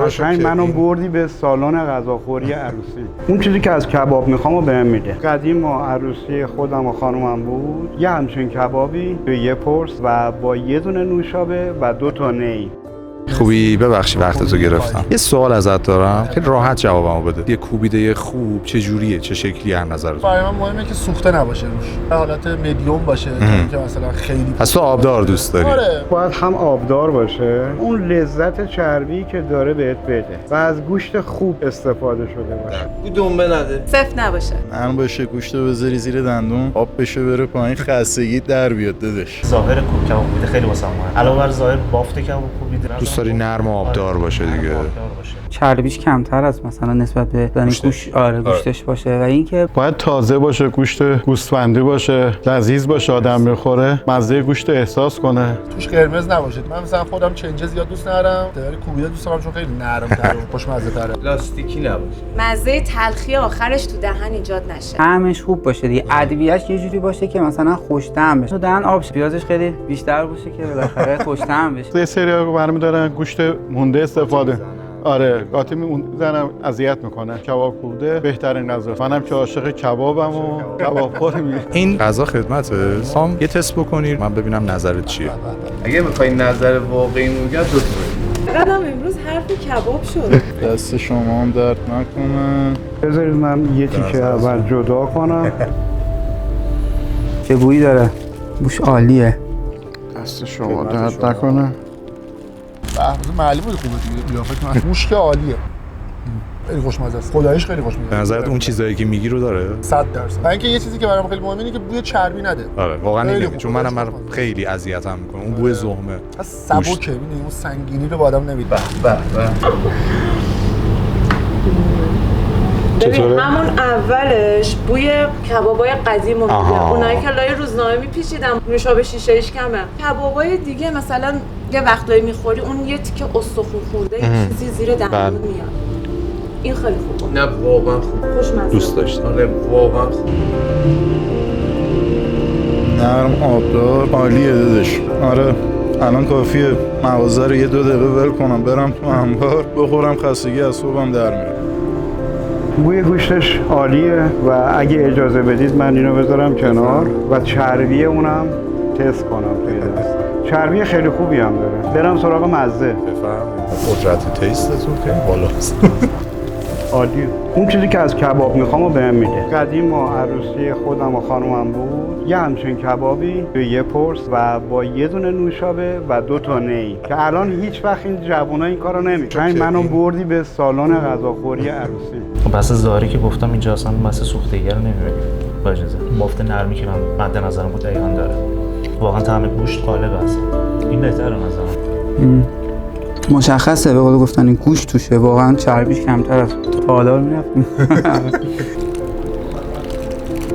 قشنگ منو بردی به سالن غذاخوری عروسی. اون چیزی که از کباب میخوام و بهم میده. قدیم عروسی خودم و خانومم بود، یه همچین کبابی به یه پرس و با یه دونه نوشابه و 2 تا نی. خوبی، ببخشی وقتتو گرفتم. یه سوال ازت دارم، خیلی راحت جوابمو بده. یه کوبیده خوب چه جوریه، چه شکلی از نظرت؟ برای من مهمه که سوخته نباشه روش. حالت مدیوم باشه که مثلا خیلی پس تو آبدار دوست داری؟ آره. باید هم آبدار باشه، اون لذت چربی که داره بهت بده و از گوشت خوب استفاده شده باشه. دنبه نده. سفت نباشه. نرم باشه، گوشت رو بذاری زیر دندون، آب بشه بره پایین، خستگی در بیاد داداش. ظاهر کوب کباب بوده خیلی واسه مهمه. علاوه بر ظاهر بافت کباب کوبیده، دوست داری نرم و آبدار باشه دیگه. چربیش کمتر از مثلا نسبت به گوش گوشتش باشه و اینکه باید تازه باشه، گوشت گوسفندی باشه، لذیذ باشه، آدم بخوره، مزه گوشت احساس کنه. توش قرمز نباشه. من مثلا خودم چنجه زیاد دوست ندارم، ولی کوبیده دوست دارم چون خیلی نرم‌تره و خوشمزه تره. لاستیکی نباشه. مزه تلخی آخرش تو دهن ایجاد نشه. طعمش خوب باشه دیگه. ادویه‌اش یه جوری باشه که مثلا خوش طعم بشه. تو دهن آب پیازش خیلی بیشتر باشه که بالاخره خوش طعم بشه. یه سری‌ها برمی‌دارن گوشت مونده استفاده. آره، قاطی میزنم اذیت میکنه. کباب کوبیده بهترین غذا. منم که عاشق کبابم و کبابخورم. این غذا خدمته. سام یه تست بکنید من ببینم نظرت چیه. اگه میخوای نظر واقعی بگم قدم امروز حرف کباب شد. دست شما هم درد نکنه. بذارید من یه تیکه اول جدا کنم. چه بویی داره. بوش عالیه. دست شما درد نکنه. بحث معلومه خوبه دیگه. قیافت من موش که عالیه. خیلی خوشمزه است. خداییش خیلی خوشمزه. به نظرت اون چیزایی که میگی رو داره؟ 100%. و اینکه یه چیزی که برام خیلی مهمه اینه که بوی چربی نده. آره، واقعا خیلی اینه. چون منم خیلی اذیتم میکنه. اون بوی زهمه. از سبکه، ببین اون سنگینی رو با آدم نمیده. ببین همون اولش بوی کبابای قدیم رو میده. اونایی که لای روزنامه میپیچیدن نوشابه شیشه ایش کمه. کبابای دیگه مثلا یه وقتایی میخوری اون یه تیکه استخون خورده یه چیزی زیر دهنت میاد. این خیلی خوبه. نه واقعا خوب. خوشمزه. دوست داشتم. آره واقعا خوب. نرم آبدار عالیه داداش. آره الان کافیه مغازه رو یه 2 دقیقه ول کنم برم تو انبار بخورم، خستگی از صبحم در میره. بوی گوشتش عالیه و اگه اجازه بدید من اینو بذارم کنار و چربی اونم تست کنم توی دست. چربی خیلی خوبی هم داره. برم سراغ مزه. بفرمایید. قدرت تیستتون خیلی بالاست. عالیه. اون چیزی که از کباب میخوام و بهم میده. قدیم عروسی خودم و خانومم بود، یه همچین کبابی به یه پرس و با یه دونه نوشابه و 2 تا نی که الان هیچ وقت این جوونا این کارو نمیکنن. منو بردی به سالن غذاخوری عروسی. بس ظاهری که گفتم اینجا اصلا بس سوختگی رو نمیبینیم. با اجازه بافت نرمی که من مد نظرم بود دقیقاً داره. واقعا طعم گوشت غالبه اصلا. این بهتره نظرم. مشخصه به قول گفتن این گوشت توشه. واقعا چربیش کمتر از پالار میرفتیم.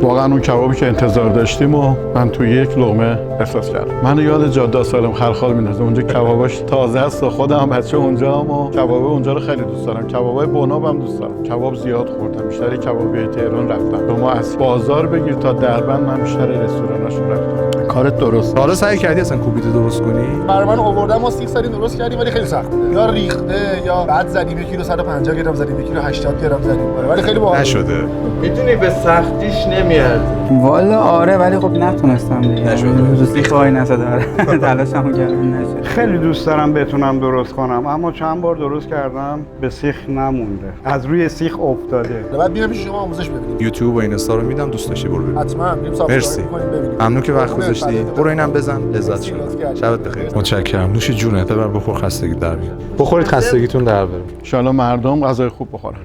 واقعا اون کبابی که انتظار داشتیم و من توی یک لقمه احساس کردم. منو یاد جاده سالم خلخال میندازه. اونجا کباباش تازه است و خودم بچه اونجام و کباب اونجا رو خیلی دوست دارم. کبابای بناب هم دوست دارم. کباب زیاد خوردم. بیشتر کبابی تهران رفتم. شما از بازار بگیر تا دربند من بیشتر رستوراناشون رفتم. کارت درست. حالا سعی کردی اصلا کوبیده درست کنی؟ برای من آوردم و 30 سالی درست کردیم ولی خیلی سخت بوده. یا ریخته یا بعد زدیم 1 کیلو 150 گرم زدیم 1 کیلو 80 گرم زدیم. ولی خیلی باحال نشده. میدونی به سختیش نمیاد. والا آره ولی خب نتونستم دیگه. نشده. دوستی خواهی نشده. تلاشمو کردم نشد. خیلی دوست دارم بتونم درست کنم اما چند بار درست کردم به سیخ نمونده. از روی سیخ افتاده. بعد میرم پیش شما آموزش ببینیم. یوتیوب و اینستا رو میدم، دوست داشتی برو ببین. حتما میریم مرسی. سابسکرایب کنیم ببینیم. ممنون که وقت گذاشتی. برو اینم بزن لذت شد. شبت بخیر. متشکرم. نوش جونت. ببر بخور خستگی در بیاد. بخورید خستگیتون در بره. ان شاءالله مردم غذای خوب بخورن.